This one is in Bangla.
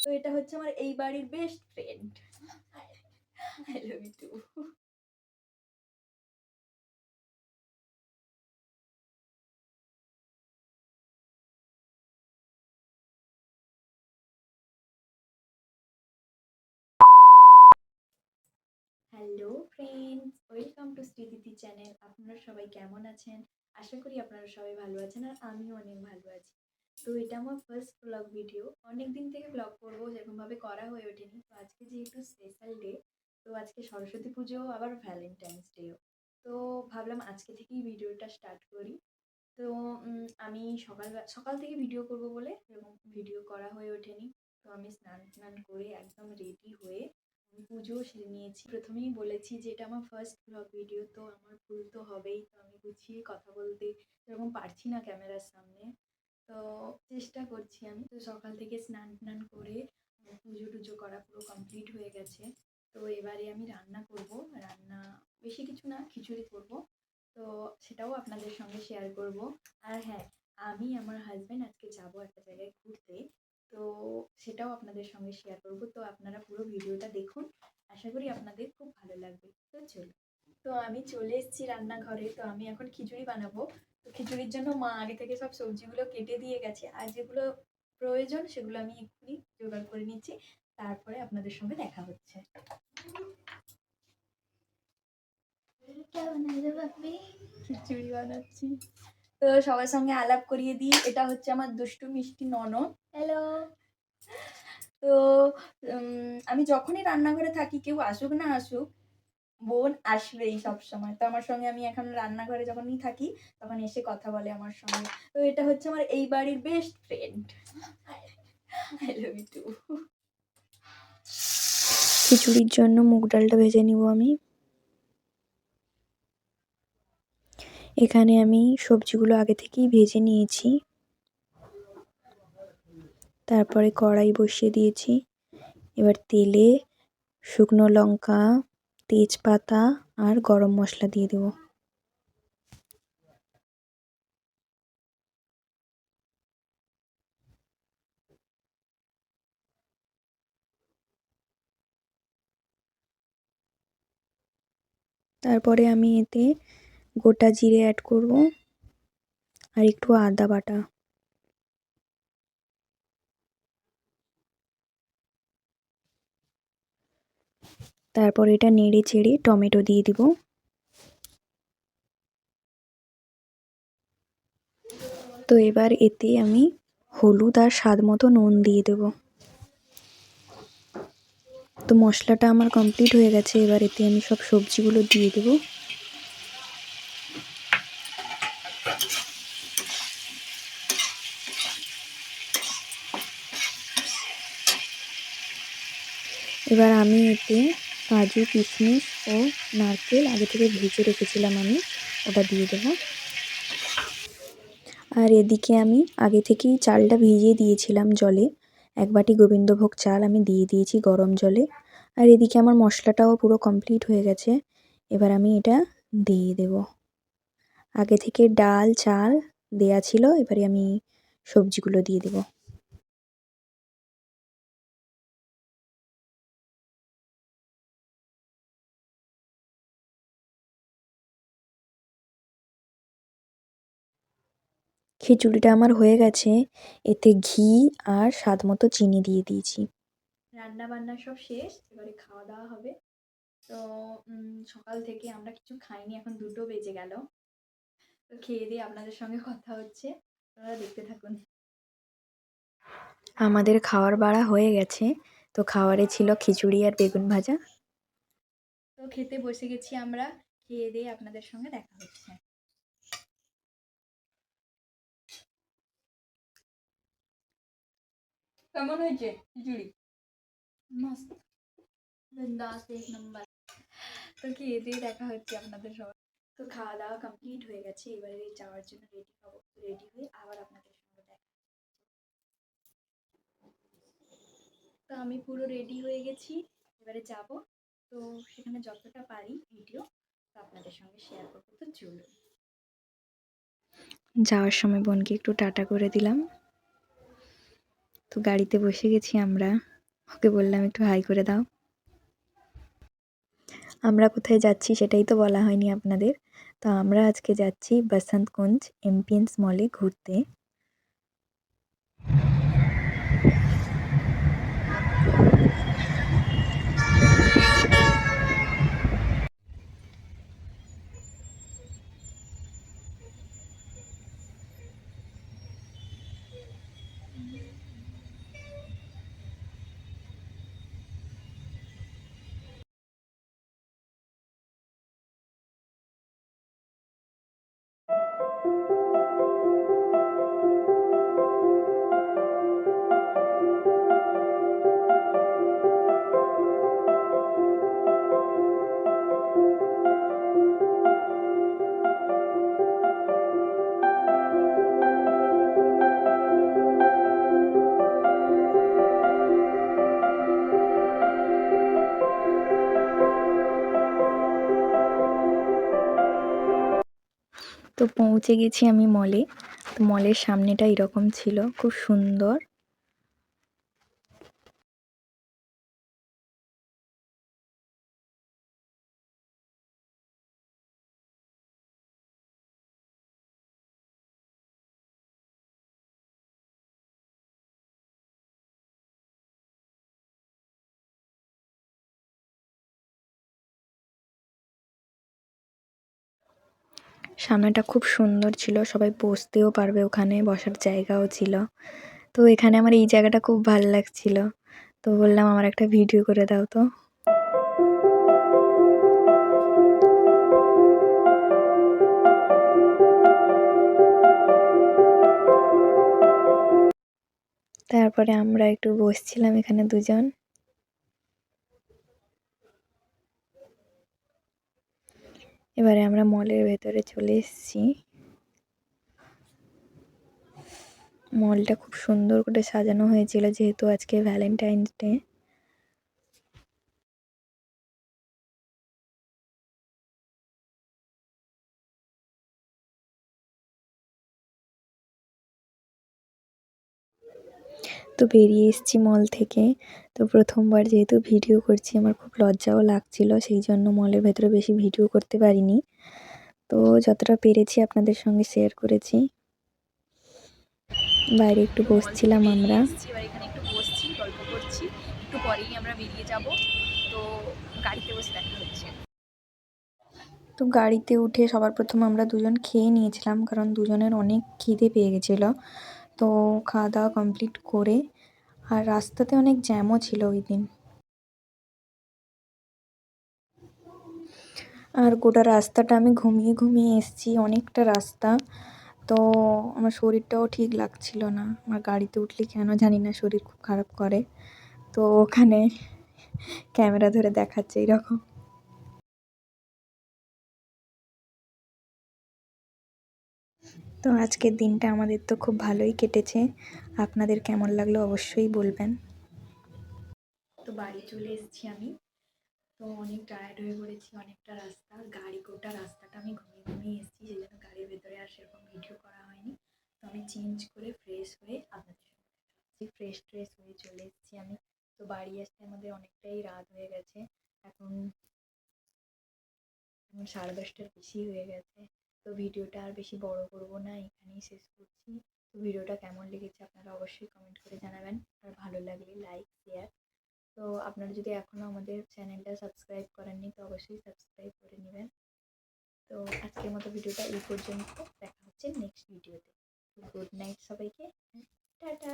তো এটা হচ্ছে আমার এই বাড়ির best friend. I love you too. Hello friends, welcome to Sreediti channel. আপনারা সবাই কেমন আছেন? আশা করি আপনারা সবাই ভালো আছেন আর আমিও অনেক ভালো আছি। তো এটা আমার ফার্স্ট ব্লগ ভিডিও। অনেক দিন থেকে ব্লগ করবো যেরকমভাবে করা হয়ে ওঠেনি। তো আজকে যেহেতু স্পেশাল ডে, তো আজকে সরস্বতী পুজো আবার ভ্যালেন্টাইন্স ডেও। তো ভাবলাম আজকে থেকেই ভিডিওটা স্টার্ট করি। তো আমি সকাল থেকে ভিডিও করব বলে এরকম ভিডিও করা হয়ে ওঠেনি। তো আমি স্নান টান করে একদম রেডি হয়ে আমি পুজোও সেরে নিয়েছি। প্রথমেই বলেছি যে এটা আমার ফার্স্ট ব্লগ ভিডিও, তো আমার ভুল তো হবেই। তো আমি গুছিয়ে কথা বলতে এরকম পারছি না ক্যামেরার সামনে। তো চেষ্টা করছি আমি। তো সকাল থেকে স্নান টান করে পুজো টুজো করা পুরো কমপ্লিট হয়ে গেছে। তো এবারে আমি রান্না করব। রান্না বেশি কিছু না, খিচুড়ি করব। তো সেটাও আপনাদের সঙ্গে শেয়ার করব। আর হ্যাঁ, আমি আমার হাজব্যান্ড আজকে যাব একটা জায়গায় ঘুরতে। তো সেটাও আপনাদের সঙ্গে শেয়ার করব। তো আপনারা পুরো ভিডিওটা দেখুন, আশা করি আপনাদের খুব ভালো লাগবে। তো চলুন। তো আমি চলে এসেছি রান্নাঘরে। তো আমি এখন খিচুড়ি বানাবো। তো খিচুড়ির জন্য মা আগে থেকে সব সবজিগুলো কেটে দিয়ে গেছে, আর যেগুলো প্রয়োজন সেগুলো আমি এক্ষুনি জোগাড় করে নিচ্ছি। তারপরে আপনাদের সঙ্গে দেখা হচ্ছে। খিচুড়ি বানাচ্ছি। তো সবার সঙ্গে আলাপ করিয়ে দিই, এটা হচ্ছে আমার দুষ্টু মিষ্টি ননদ। হ্যালো। তো আমি যখনই রান্নাঘরে থাকি, কেউ আসুক না আসুক, বোন আসবেই সবসময়। তো আমার সঙ্গে আমি এখন রান্নাঘরে যখনই থাকি তখন এসে কথা বলে আমার সঙ্গে। তো এটা হচ্ছে আমার এই বাড়ির best friend. I love you too. খিচুড়ির জন্য মুগ ডালটা ভেজে নিব আমি। এখানে আমি সবজিগুলো আগে থেকেই ভেজে নিয়েছি। তারপরে কড়াই বসিয়ে দিয়েছি। এবার তেলে শুকনো লঙ্কা, তেজপাতা আর গরম মশলা দিয়ে দেব। তারপরে আমি এতে গোটা জিরে অ্যাড করব আর একটু আদা বাটা। তারপর এটা নেড়ে চেড়ে টমেটো দিয়ে দিব। তো এবার এতে আমি হলুদ আর স্বাদ মতো নুন দিয়ে দেব। তো মশলাটা আমার কমপ্লিট হয়ে গেছে। এবার এতে আমি সব সবজিগুলো দিয়ে দেব। এবার আমি এতে কাজু, কিশমিশ ও নারকেল আগে থেকে ভেজে রেখেছিলাম, আমি ওটা দিয়ে দেবো। আর এদিকে আমি আগে থেকেই চালটা ভিজিয়ে দিয়েছিলাম জলে। 1 বাটি গোবিন্দভোগ চাল আমি দিয়ে দিয়েছি গরম জলে। আর এদিকে আমার মশলাটাও পুরো কমপ্লিট হয়ে গেছে। এবার আমি এটা দিয়ে দেব। আগে থেকে ডাল চাল দেয়া ছিল, এবারে আমি সবজিগুলো দিয়ে দেব। খিচুড়িটা আমার হয়ে গেছে। এতে ঘি আর স্বাদ মতো চিনি দিয়ে দিয়েছি। রান্না বান্না সব শেষ, এবারে খাওয়া দাওয়া হবে। তো সকাল থেকে আমরা কিছু খাইনি, এখন 2টো বেজে গেল। তো খেয়ে দিয়ে আপনাদের সঙ্গে কথা হচ্ছে, আপনারা দেখতে থাকুন। আমাদের খাওয়ার বাড়া হয়ে গেছে। তো খাওয়ারে ছিল খিচুড়ি আর বেগুন ভাজা। তো খেতে বসে গেছি আমরা। খেয়ে দিয়ে আপনাদের সঙ্গে দেখা হচ্ছে। কেমন হয়েছে খিচুড়ি? মস্ত, বিন্দাস, 1 নম্বর। তো খেয়ে দিয়ে দেখা হচ্ছে আপনাদের সঙ্গে। তো খাওয়া দাওয়া কমপ্লিট হয়ে গেছে, এবারে যাওয়ার জন্য রেডি হবো। রেডি হয়ে আবার আপনাদের সঙ্গে দেখা। তো আমি পুরো রেডি হয়ে গেছি, এবারে যাব। তো সেখানে যতটা পারি ভিডিও তো আপনাদের সঙ্গে শেয়ার করবো। তো চলুন। যাওয়ার সময় বোনকে একটু টাটা করে দিলাম। তো গাড়িতে বসে গেছি আমরা। ওকে বললাম একটু হাই করে দাও। আমরা কোথায় যাচ্ছি সেটাই তো বলা হয়নি আপনাদের। তো আমরা আজকে যাচ্ছি বসন্তকুঞ্জ এমপিএন্স মলে ঘুরতে। তো পৌঁছে গেছি আমি মলে। তো মলের সামনেটা এরকম ছিল, খুব সুন্দর। সামনেটা খুব সুন্দর ছিল, সবাই বসতেও পারবে, ওখানে বসার জায়গাও ছিল। তো এখানে আমার এই জায়গাটা খুব ভালো লাগছিল, তো বললাম আমার একটা ভিডিও করে দাও। তো তারপরে আমরা একটু বসছিলাম এখানে দুজন। এবারে আমরা মলের ভেতরে চলে এসেছি। মলটা খুব সুন্দর করে সাজানো হয়েছিল, যেহেতু আজকে ভ্যালেন্টাইন্স ডে। তো বেরিয়ে এসেছি মল থেকে। তো প্রথমবার যেহেতু ভিডিও করছি, আমার খুব লজ্জাও লাগছিল, সেই জন্য মলের ভেতরে বেশি ভিডিও করতে পারিনি। তো যতটা পেরেছি আপনাদের সঙ্গে শেয়ার করেছি। বাইরে একটু বসছিলাম আমরা। এবার এখানে একটু বসছি, গল্প করছি, একটু পরেই আমরা বেরিয়ে যাব। তো গাড়িতে বসে দেখা হচ্ছে। তো গাড়িতে উঠে সবার প্রথম আমরা দুজন খেয়ে নিয়েছিলাম, কারণ দুজনের অনেক খিদে পেয়ে গেছিলো। তো খাওয়া দাওয়া কমপ্লিট করে, আর রাস্তাতে অনেক জ্যামও ছিল ওই দিন। আর গোটা রাস্তাটা আমি ঘুমিয়ে ঘুমিয়ে এসেছি, অনেকটা রাস্তা। তো আমার শরীরটাও ঠিক লাগছিল না, আমার গাড়িতে উঠলে কেন জানি না শরীর খুব খারাপ করে। তো ওখানে ক্যামেরা ধরে দেখাচ্ছে এরকম। তো আজকের দিনটা আমাদের তো খুব ভালোই কেটেছে, আপনাদের কেমন লাগলো অবশ্যই বলবেন। তো বাড়ি চলে এসেছি আমি। তো অনেক টায়ার্ড হয়ে পড়েছি, অনেকটা রাস্তা, গোটা রাস্তাটা আমি ঘুমিয়ে ঘুমিয়ে এসেছি, সেই জন্য গাড়ির ভেতরে আর সেরকম ভিডিও করা হয়নি। তো আমি চেঞ্জ করে ফ্রেশ হয়ে আপনাদের সঙ্গে ফ্রেশ ট্রেশ হয়ে চলে এসেছি আমি। তো বাড়ি আসতে আমাদের অনেকটাই রাত হয়ে গেছে, এখন 10:30টার বেশি হয়ে গেছে। তো ভিডিওটা আর বেশি বড় করব না, এখানেই শেষ করছি। তো ভিডিওটা কেমন লেগেছে আপনারা অবশ্যই কমেন্ট করে জানাবেন, আর ভালো লাগলে লাইক শেয়ার। তো আপনারা যদি এখনও আমাদের চ্যানেলটা সাবস্ক্রাইব করেননি তো অবশ্যই সাবস্ক্রাইব করে নেবেন। তো আজকের মতো ভিডিওটা এই পর্যন্ত, দেখা হচ্ছে নেক্সট ভিডিওতে। তো গুড নাইট সবাইকে, টাটা।